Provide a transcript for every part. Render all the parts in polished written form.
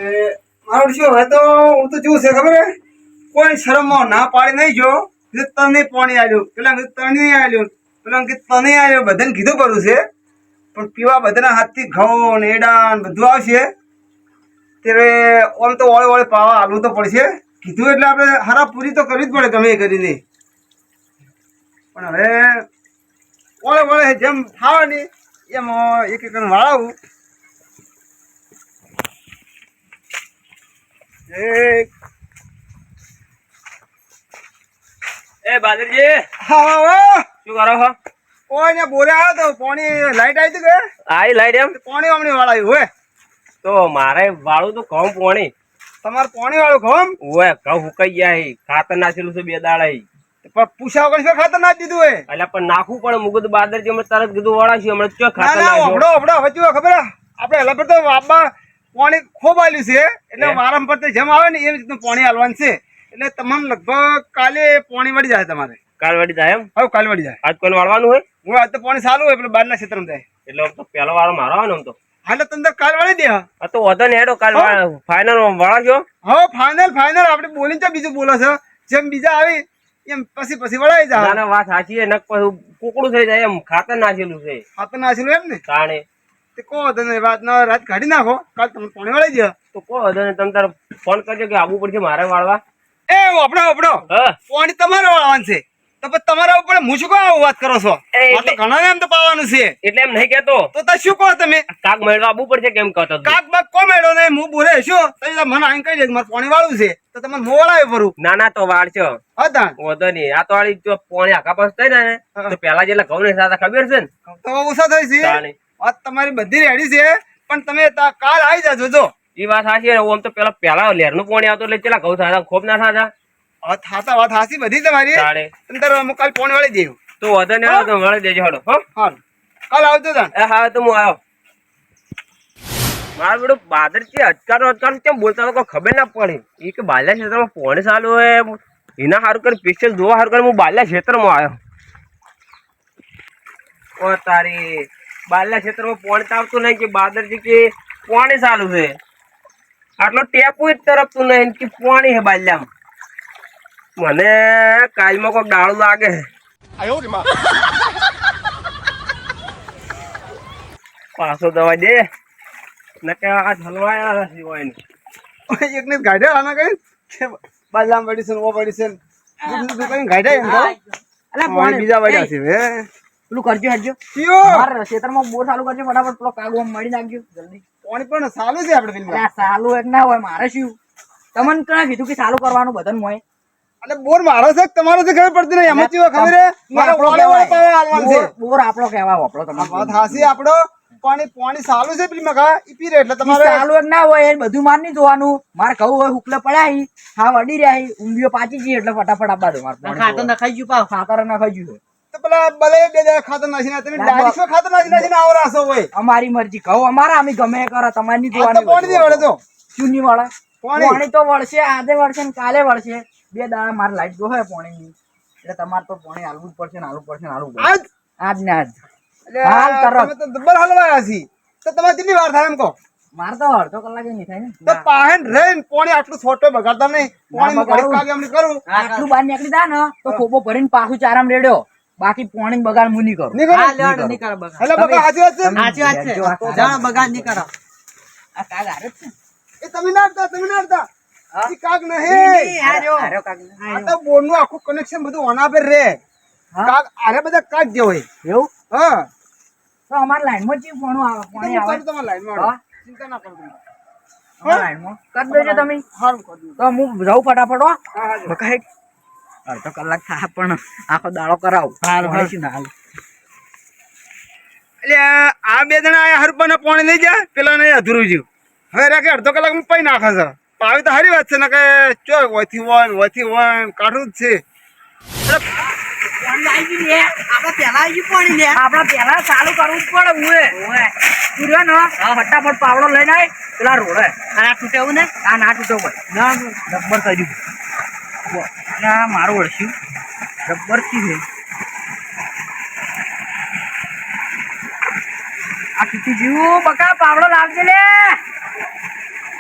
મારું શું હવે તો હું તો જોઉં છે ખબર હે કોઈ શરમમાં ના પાડી નહીં જો તને પાણી આવ્યું પેલા તને આવ્યું પેલા તને આવ્યો બધાને કીધું કરું છે પણ પીવા બધાના હાથથી ઘઉં ને એડા ને બધું આવશે ત્યારે ઓમ તો ઓળે ઓળે પાવા આલવું તો પડશે કીધું એટલે આપણે હારા પૂરી તો કરવી જ પડે ગમે એ કરીને પણ હવે ઓળે ઓળે જેમ ફાવે ને એમ એક એક વાળાવું એ બાદરજી હા શું કરો છો? કોઈ ને બોરે આવ્યો તો પાણી લાઈટ આવી હતી કે આઈ લાઈટ એમ પાણી વામણી વાળાયું હોય તો મારે વાળું તો ઘઉં પોણી તમારે પાણી વાળું ખમ ઓય ઘઉં હુકાઈ ગયા હી ખાતર નાખેલું છે 2 દાડા હી પણ પૂછા વગર શું ખાતર નાખી દીધું હોય એટલે પણ નાખવું પડે મુગત બાદરજી હમણાં તરત કીધું વળાશું હમણાં ચો ના ખાતર ના નાખ્યો ઓબડો હવે જો ખબર હે? આપણે હલા પર તો બાપા પાણી ખૂબ આલ્યું છે એટલે વારમ પર જેમ આવે ને એ રીતનું પાણી આલવાનું છે એટલે તમામ લગભગ કાલે પાણી વળી જાય તમારે કાલ વળી જાય એમ હવે કાલે વળી જાય આજ કોઈને વાળવાનું હોય હું આજ તો પાણી સારું હોય એટલે બહારના ક્ષેત્રમાં જાય એટલે આમ તો પહેલો વાળો મારો આવે ને આમ તો હાલે તમને કાલ વળી દે આ તો વધો ને હેડો કાલ ફાઇનલ વળાશો હવે ફાઇનલ આપણે બોલીને ચા બીજું બોલો છો જેમ બીજા આવી એમ પછી વળાઈ જાય ના ના વાત સાચી છે નક પછી કુકડું થઈ જાય એમ ખાતર નાખેલું છે ખાતર નાખેલું એમ ને તાણે તે કહો તમે વાત ના રાત કાઢી નાખો કાલ તમે પાણી વળી દે તો કહો વધો ને તમે તાર ફોન કરજો કે આવવું પડશે મારે વાળવા એ ઓપડો હા પાણી તમારે વાળવાનું છે તો પછી તમારા ઉપર હું શું કહો વાત કરો છો આ તો ઘણા એમ તો પાવાનું છે એટલે એમ નહીં કેતો તો શું કહો તમે કાક મેળવા આવવું પડશે કેમ કહતો કાક બાક કો મેળો નહીં હું બોરે શું તમે મને આઈને કહી દે કે મારે પાણી વાળું છે તો તમે મો વળાવે ભરું ના ના તો વાળશો હા તાણ વધો નહીં આ તો વાળી જો પોણી આખા પાસ થઈ ને તો પેલા જેટલા ઘઉં ને સાથે ખબર છે ને તો ઓછા થઈ છે તાણે વાત તમારી બધી રેડી છે પણ તમે કાલ આવી જાજો જો એ વાત સાચી ને ઓમ તો પેલા લેરનું પાણી આવતું એટલે ચેલા ઘઉં થતા ખોબ ના થતા વાત હાસી બધી તમારી તાણે અંદર હું કાલ પાણી વાળી દેવું તો વધો ને તો વળી દેજો હડો હો હા કાલ આવજો તાણ હા તો હું આવ્યો મારા બેડો બાદર છે અટકારો કેમ બોલતા તો કોઈ ખબર ના પડી એ કે બાલ્યા ક્ષેત્રમાં પોણી ચાલુ હોય એના સારું કરી સ્પેશિયલ જોવા સારું કરી હું બાલ્યા ક્ષેત્રમાં આવ્યો ઓ તારી બાલ્યા ક્ષેત્રમાં પોણી આવતું નહીં કે બાદરજી કે પોણી ચાલુ છે આટલો ટેપુ જ તરફતું નહીં કે પોણી છે બાલ્યામાં મને કાલમાં કોઈક ડાળું લાગે પાછો દવા દે નકે આ હલવાયા સિવાય એકને ગાઢે આના કઈ બાલામ પડી છે ઓ પડી છે બીજું કઈ ગાઢે એમ તો અલા પાણી બીજા વાળ્યા છે હે પેલું કરજો હટજો કયો માર ક્ષેત્રમાં બોર ચાલુ કરજો ફટાફટ પેલો કાગો મળી નાખજો જલ્દી પાણી પણ સારું છે આપણે પેલી અલા ચાલુ એક ના હોય મારે શું તમને કોણે કીધું કે ચાલુ કરવાનું બધાને મોય એટલે બોર મારો છે તમારો છે ખબર પડતી નહીં એમાં કેવો ખબર હે મારો ઓળે ઓળે પાવા આલવાનું છે બોર આપણો કહેવા વાપરો આ તમારે વાત હાસી આપણો પાણી સારું છે પેલી મગા ઈ પી રે એટલે તમારે ચાલુ એક ના હોય એ બધું માર નહીં જોવાનું મારે કહું હોય હુકલે પડ્યા હા વડી રહ્યા ઊંઘીઓ પાચી ગઈ એટલે ફટાફટ આપવા દો મારે ખાતર નખાઈ ગયું પાવ ખાતર નખાઈ ગયું તો પેલા ભલે બે દાડા ખાતર નાખીને તમે ડાયરેક્ટ ખાતર નાખીને આવરાશો હોય અમારી મરજી કહું અમારા અમે ગમે એ કરો તમારે નહીં આ તો પાણી દે વળે તો શું નહીં વળે પાણી પાણી તો વળશે આજે વળશે ને કાલે વળશે 2 દાડા મારે લાઈટ જો હોય પાણીની એટલે તમારે તો પાણી હાલવું જ પડશે ને હાલવું પડશે ને હાલવું પડશે આજ આજ ને આજ એટલે હાલ તરત. તમે તો દબર હલવાયા છી તો તમારે કેટલી વાર થાય એમ કહો મારે તો અડધો કલાકે નહીં થાય ને તો પાહેન રહીને પાણી આટલું છોટો બગાડતા નહીં પાણી બગાડું. કાગે અમને કરું આટલું બહાર નીકળી જાય ને તો ખોબો ભરીને પાછું ચારામ રેડ્યો બાકી પાણી બગાડ હું નહીં કરું નહીં કરું? નહીં કરો બગાડ. એટલે બગા સાચી વાત છે સાચી વાત છે. જાણ બગાડ નહીં કરો આ કાગ હારે જ છે એ તમે ના અડતા હા? ઈ કાગ નહીં હાર્યો કાગ આ તો બોર્ડનું આખું કનેક્શન બધું ઓના પર રે હા? કાગ આરે બધા કાગ જે હોય એવું હા તો અમારા લાઈનમાં ચેવું પાણી આવે પાણી આવે તમારા લાઈનમાં હા? ચિંતા ના કરો તમે. અમારા લાઈનમાં કરી દેજો તમે સારું કરી દઉં. તો હું જાઉં ફટાફટ હો હા હા બકાઈ અડધો કલાક થાય પણ આખો દાડો કરાવું પાણી શું ના હાલે. એટલે આ બે જણા આયા હરપાના પાણી લઈ જાય પેલા ને અધૂરું જ્યું હવે રાખે અડધો કલાક માં પૈ નાખે છે પાવી તો સારી વાત છે ને કે ચો વથી હોય કાઢું જ છે આપડે પેલા ચાલુ કરવું જ પડે ઉએ પૂર્યો ને ફટાફટ પાવડો લઈને આય પેલા રોડે આ તૂટેવું ને આ ના તૂટેવું ભાઈ ના રબર કર્યું ના મારું વળશ્યું રબર થી છે આ તૂટી ગયું બકા પાવડો લાવજે લે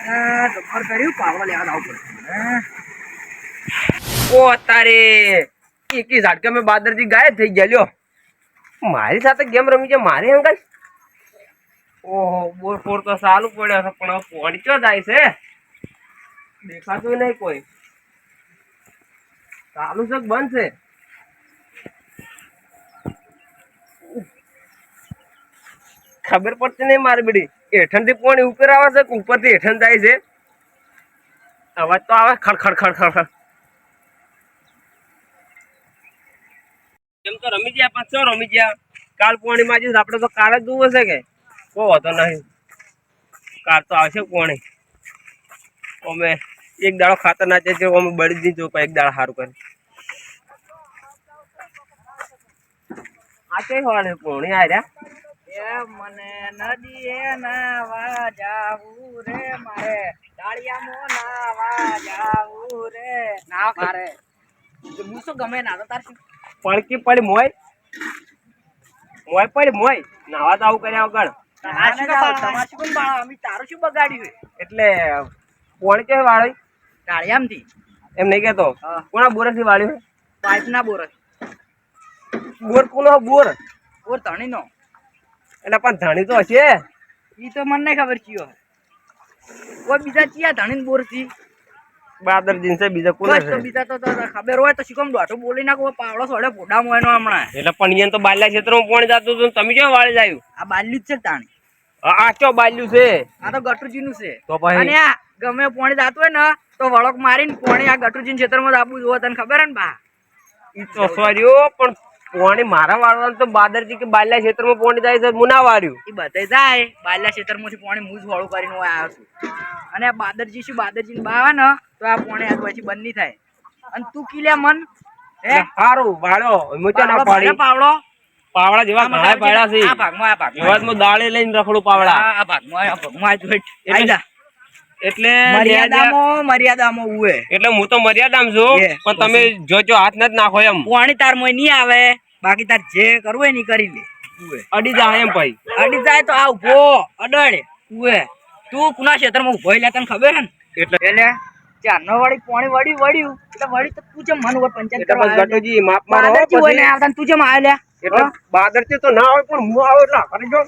જબ્બર કર્યું પાવડો લેવા જવું પડશે ઓ તારે એક ઝાટકા મેં બાદરજી ગાયબ થઈ ગયા લ્યો મારી સાથે ગેમ રમી છે મારી અંકલ ઓહો બોર ફોર તો સારું પડ્યો છે પણ હવે પોણી ચો જાય છે દેખાતું નહીં કોઈ ચાલુ છે કે બંધ છે ખબર પડતી નહીં મારી બેડી હેઠણ થી પોણી ઉપર આવે છે કે ઉપર થી હેઠણ જાય છે અવાજ તો આવે ખડખડ ખડખડ એમ તો રમી ગયા પાંચ છ રમી ગયા કાલ પોણી માં જઈશ આપડે તો કાલ જ જોવું છે કે કોઈ વાંધો નહીં કાલ તો આવશે પોણી અમે એક દાડો ખાતર નાચે છે અમે બળી દીધું એક દાડો સારું કરે આ કઈ વાળે પોણી આવ્યા મને નદીએ નાવા જાવું રે મારે ડાળિયામાં નાવા જાવું રે ના મારે હું શું ગમે ના તો તાર શું પડકી પડી મોય પડી મોય નાવા તો આવું કર્યા વગર તારું શું બગાડ્યું એટલે પોણી કે વાળી ડાળિયામથી એમ નહીં કેતો કોના બોરસ થી વાળ્યું પાઇપ ના બોર બોર કોનો બોર બોર ધણી નો એટલે પણ ધણી તો હશે ઈ તો મને નહીં ખબર ચિયો કોઈ બીજા ચિયા ધણી બોર થી બાદર જીન્સ બીજા કોને બસ તો બીજા તો ખબર હોય તો શીખમ દોઢો બોલી નાખો પાવડો સોડે પોડા મોય નો હમણાં એટલે પણ અહીંયા તો બાલ્યા ક્ષેત્રમાં પોણી જતું હતું તમે કેમ વાળી જાયું આ બાલ્યું જ છે તાણી આ ચો બાલ્યું છે આ તો ગટુજી નું છે તો પછી અને આ ગમે પોણી જાતું હોય ને તો વળક મારીને પોણી આ ગટુજી ક્ષેત્રમાં જ આપવું જોવે તને ખબર હે ને બા ઈ તો સોર્યો પણ પોણી મારા વાળવાનું તો બાદરજી કે બાલ્યા ક્ષેત્રમાં પોણી જાય છે મુના વાર્યું એ બધે જાય બાલ્યા ક્ષેત્રમાંથી પોણી હું જ વાળું કરીને હું આવ્યો છું અને આ બાદરજી શું બાદરજી બા આવે ને તો આ પોણી આજ પછી બંધ નહીં થાય અને તું કીલ્યા મન હે સારું વાળો મુચા ના પાડી પાવડો પાવડા જેવા ઘણા પાડ્યા છે આ ભાગમાં એવા હું દાળે લઈને રખડું પાવડા આ ભાગમાં આજ વેટ આઈ જા એટલે મર્યાદામાં ઉએ એટલે હું તો મર્યાદામાં છું પણ તમે જોજો હાથ ન જ નાખો એમ પોણી તાર મોય નહીં આવે બાકી તાર જે કરવું હોય ને કરી લે ઉએ અડી જાય એમ ભાઈ અડી જાય તો આ ઉભો અડડ ઉએ તું કુના ક્ષેત્રમાં ઉભો લે તને ખબર હે ને એટલે ચારનો વાળી પોણી વળ્યું એટલે વળી તો તું જેમ મન ઉપર પંચાયત કરવા આવ્યો ગટોજી માપ મારો બાદરજી હોય ને આવતા તું જેમ આવ્યો લે એટલે બાદરજી તો ના હોય પણ હું આવો એટલે કરી જો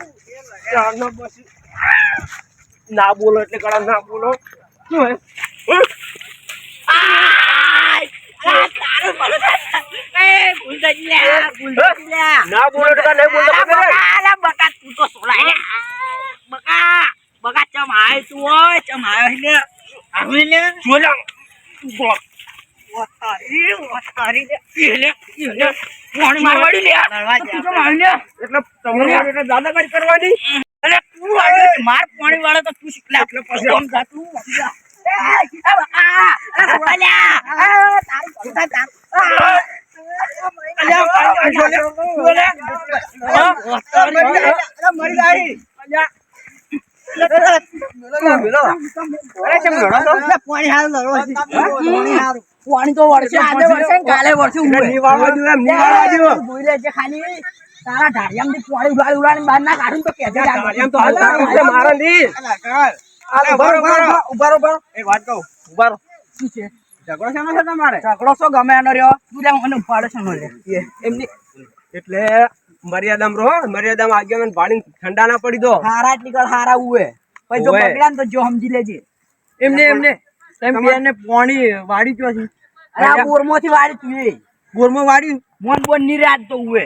ચારનો બસ ના બોલો એટલે કડા ના બોલો શું હે ના બોલો એટલે નહીં બોલતો બકા તું તો સોલાય લે બકા ચમ આય તું હોય ચમ આયો લે આવી લે ચોલા વાતારી લે પાણી મારવાડી લે તું ચમ આય લે એટલે તમારે એટલે દાદાગીરી કરવાની અરે તું આગળ માર પાણી વાળો તો તું શીખલા એટલે પછી આમ જા તું પાણી તો વળશે આજે વળશે કાલે વળશે ખાલી તારા ઢાળિયામાંથી પાણી ઉડાડી બહાર ના કાઢું તો કેજે એમ તો હાલ મારા દી ઉભારો એક વાત કહું ઉભારો શું છે ઝઘડો શેનો છે તમારે ઝઘડો શું ગમે એનો રહ્યો તું જા મને ઉપાડે છે નો લે એમની એટલે મર્યાદામાં રહો મર્યાદામાં આગેવાન ભાડીને ઠંડા ના પડી દો હારા નીકળ હારા ઉએ પછી જો ઓવે. બગડ્યા ને તો જો સમજી લેજે એમને તમે બેને પોણી વાડી ચો છે અરે આ બોરમાંથી વાળી તું એ બોરમાં વાડી મોન બોન નિરાત તો ઉએ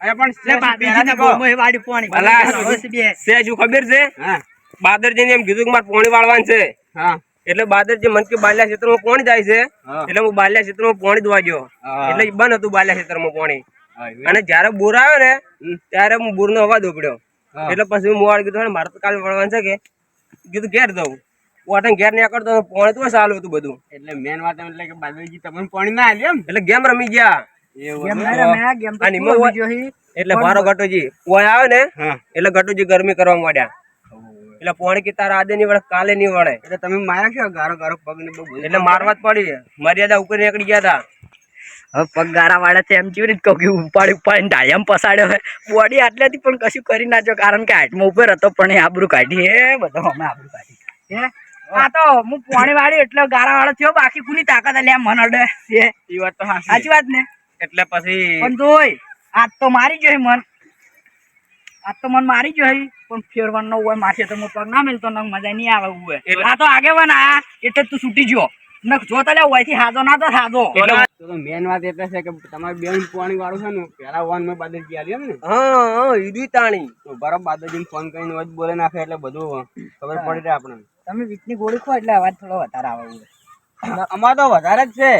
અરે પણ લે બાદરજીના બોરમાં એ વાળી પાણી ભલા હવે છે બે સેજુ ખબર છે હા બાદરજીને એમ કીધું કે મારે પોણી વાળવાનું છે હા એટલે બાદરજી મન કે બાલ્યા ક્ષેત્રમાં પોણી જાય છે હા. એટલે હું બાલ્યા ક્ષેત્રમાં પોણી દવા ગયો હા. એટલે બંધ હતું બાલ્યા ક્ષેત્રમાં પોણી હા, અને જયારે બોર આવ્યો ને ત્યારે હું બોર નો અવાજ ઉપડ્યો હા. એટલે પછી હું મોડ કીધું મારે તો કાલે વળવાનું છે કે કીધું ઘેર દઉં ઓટન ઘેર નહીં કરતો પોણી તો સારું હતું બધું એટલે મેન વાત એમ એટલે કે બાદલજી તમને પોણી ના આલ્યું એટલે ગેમ રમી ગયા ગેમ ના રમ્યા ગેમ તો અને તું એમાં રમી ગયો હી. એટલે મારો ગટુજી કોઈ આવે ને હા એટલે ગટુજી ગરમી કરવા માંડ્યા એટલે પોણી કે તારા આદે નહીં વળે કાલે નહીં વળે એટલે તમે માર્યા છો ગારો ગારો પગ ને બહુ એટલે મારવા જ પડી મર્યાદા ઉપર નીકળી ગયા હતા હવે પગ ગારા વાળા છે એમ કેવી રીતે કહું કે ઉપાડી ઉપાડીને ડાળિયામાં પસાડ્યો હોય બોડી આટલેથી પણ કશું કરી નાખ્યો કારણ કે હાઈટમાં ઉપર હતો પણ એ આબરૂ કાઢી હે બધો અમે આબરૂ કાઢી હે આ તો હું પોણી વાળી એટલે ગારા વાળો થયો બાકી કુની તાકાત આલી આ મન અડે છે ઈ વાત તો સાચી વાત ને એટલે પછી પણ તોય આજ તો મારી જોઈ મન આજ તો મન મારી જોઈ પણ ફેરવાનું ન હોય માથે તો પગ ના મેલતો ન મજા નહીં આવે હોય આ તો આગેવાન આયા એટલે તું છૂટી ગયો ન જો તલે હોય થી હાજો ના તો હાજો તો મેન વાત એટલે છે કે તમારી બેન પાણી વાળું છે ને પેલા વન માં બાદરજી આલી એમ ને હા ઈડી તાણી તો બરાબર બાદરજી ફોન કરીને વચ બોલે નાખે એટલે બધું ખબર પડી રહે આપણને તમે વીકની ગોળી ખો એટલે અવાજ થોડો વધારે આવે હોય અમાર તો વધારે જ છે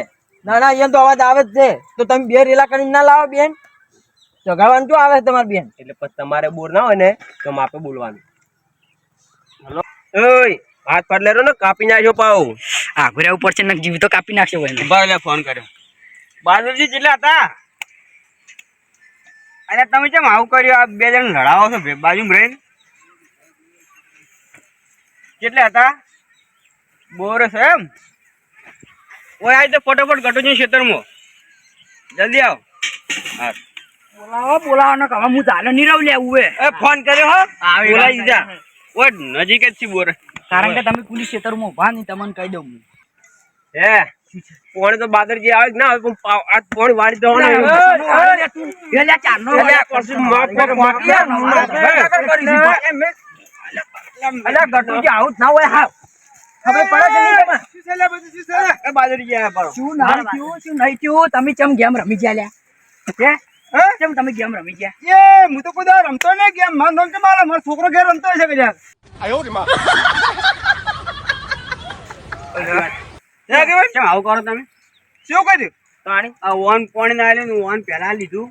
ના ના અહીંયા તો અવાજ આવે જ છે તો તમે બે રેલા કરીને ના લાવો બેન જગાડવાનું શું આવે છે તમારી બેન એટલે પછી તમારે બોર ના હોય ને તો માપે બોલવાનું હલો ઓય હાથ પાડ લેરો ને કાપી નાખ્યો પાઉ આઘુરે ઉપર છે ને જીવ તો કાપી નાખશે હોય ને બરાબર ફોન કર્યો બાદરજી કેટલા હતા અરે તમે કેમ આવું કર્યું આ બે જણ લડાવો છો બાજુમાં રહીને કેટલા હતા બોર છે એમ ઓય આજ તો ફટાફટ ગટુજી ખેતરમાં જલ્દી આવ હા બોલાવો ને હવે હું ચાલે નહીં રહું લેવું એ ફોન કર્યો હો આવી બોલાઈ વાત દીધા ઓય નજીક જ છે બોર કારણ કે તમે પોલીસ ક્ષેત્રમાં ઉભા નહીં તમને કહી દઉં હું હે પોણે તો બાદરજી આવે કે ના આવે પણ આ પોણી વાળી દવાનો આવું ના હોય હા ખબર પડે કે નહીં તમે? શું છે લે બધું શું છે? એ બાદરજી આયા પાડો શું ના થયું શું નહીં થયું તમે ચમ ગેમ રમી ગયા લ્યા હે ચમ તમે ગેમ રમી ગયા એ હું તો કોઈ દાડો રમતો નહીં ગેમ મારું નામ છે મારો છોકરો ઘેર રમતો હશે કદાચ કેમ આવું કરો તમે શું કર્યું તાણી આ વન પાણી ના આલ્યું ને વન પહેલા લીધું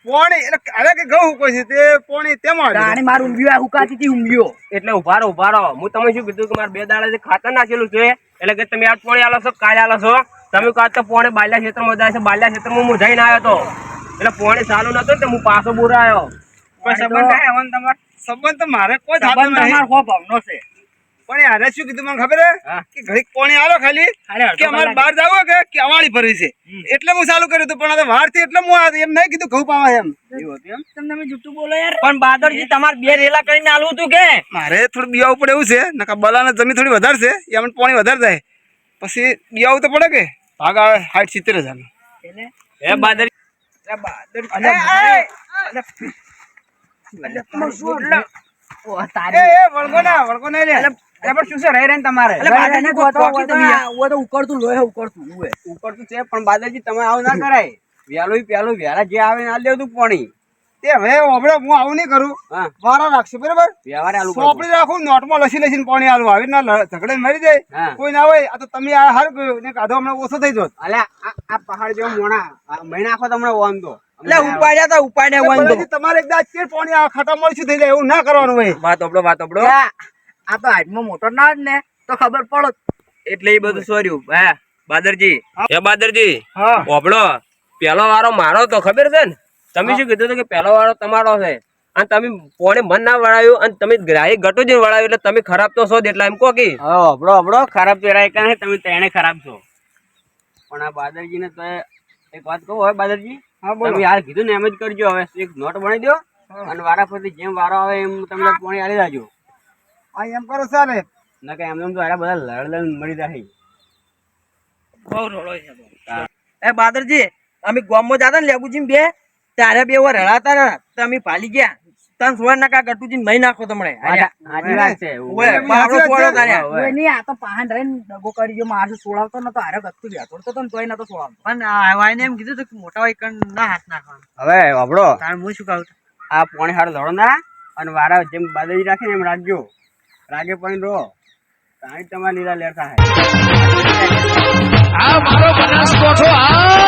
પોણી એટલે અરે કે ઘઉં કોઈ છે તે પોણી તેમાં રાણી મારું ઊંઘ્યું હુકાતી હતી ઊંઘ્યો એટલે ઉભા રહો હું તમે શું કીધું કે મારે 2 દાડા ખાતર નાખેલું છે એટલે કે તમે આજ પોણી આલો છો કાલે આલો છો તમે કાં તો પોણે બાલ્યા ક્ષેત્રમાં જાય છે બાલ્યા ક્ષેત્રમાં હું જઈને આવ્યો તો એટલે પોણી ચાલુ નતો ને હું પાછો બોરાયો કોઈ સંબંધ હે વન તમાર સંબંધ તો મારે કોઈ થાતો સંબંધ નહીં તમારો હો ભાવનો છે પણ યાર શું કીધું મને ખબર હે કે ઘડીક પોણી આલો ખાલી ખાલી અડધો કે અમારે કલાક. બહાર જાવ કે અવાળી ભરી છે એટલે હું ચાલુ કર્યું હતું પણ આ વાર થી એટલે હું એમ નહીં કીધું ઘઉં પાવા એમ એવું હતું એમ તમે તમે જુઠ્ઠું બોલો યાર પણ બાદરજી તમારે 2 રેલા કરીને આલવું હતું કે મારે થોડું બિયાવું પડે એવું છે નકા બલાને જમીન થોડી વધારે છે એ અમને પોણી વધારે જાય પછી બિયાવું તો પડે કે ભાગ આવે 60-70 હજાર એટલે હે બાદરજી ઓ તારી વળગો ના લે પણ શું છે રહી રહીને તમારે એટલે બાદરજી ગોતો તમે ઓ તો ઉકળતું લોહે ઉકળતું ઉએ ઉપર તો છે પણ બાદરજી તમે આવું ના કરાય પેલું વહેલા જે આવે ને આ લેવું તું પાણી તે હવે આપણે હું આવું નહીં કરું હા વારા રાખશે બરાબર વ્યવહારે આલુ સોપડી રાખું નોટમાં લસી પાણી આલું આવી ના ઝઘડે મરી જાય હા કોઈ ના હોય આ તો તમે આ હારું કર્યું ને કાઢો હમણાં ઓછો થઈ જોત અલ્યા આ પહાડ જેવો મોણા મહિના આખો તમને ઓન તો એટલે ઉપાડ્યા બરાબર, તમારે એક દાંત ચેર પાણી આ ખાટા મળશું થઈ જાય એવું ના કરવાનું હોય વાત ઓબળો આ તો હાથમાં મોટો ના જ ને તો ખબર પડો એટલે એ બધું સોર્યું હે બાદરજી બાદરજી હા ઓબળો પેલો વારો મારો તો ખબર છે ને તમે શું કીધું હતું કે પેલો વારો તમારો છે અને તમે પોણે મન ના વળાયું અને તમે ગ્રાહી ગટુ જ વળાયું એટલે તમે ખરાબ તો છો જ એટલે એમ કહો કે અબડો ખરાબ પેરાય કાંઈ તમે તેને ખરાબ છો પણ આ બાદરજી ને તો એક વાત કહું હવે બાદરજી હા બોલો તમે યાર કીધું ને એમ જ કરજો હવે એક નોટ બનાવી દો અને વારા ફરતી જેમ વારો આવે એમ તમે પાણી આલી જાજો આ એમ કરો ચાલે ના કે એમ તો આરા બધા લડ મળી જાય બહુ રોળો છે એ બાદરજી અમે ગામમાં જાતા ને લેબુજી બે તારે બે વાર રડાતા ને તમે ભાલી ગયા તન સોળ નાકા ગટુજી મહી નાખો તમને સાચી વાત છે ઓય પાવડો ફોડો તારે ઓય. ઓય ની આ તો પહાણ રહીને દગો કરી જો મારસો સોળાવતો નતો આરે ગત્તુ બેઠો તો તોય નતો સોળાવતો પણ આવાને એમ કીધું કે મોટા હોય કણ ના હાથ નાખવાનો હવે અબડો તાર હું શું કહું આ પાણી હારો ધોળો ના અને વારા જેમ બાદરજી રાખે ને એમ રાખજો રાગે પાણી રહો કાંઈ તમારે લીલા લેર થાય આ મારો બનાસકોઠો આ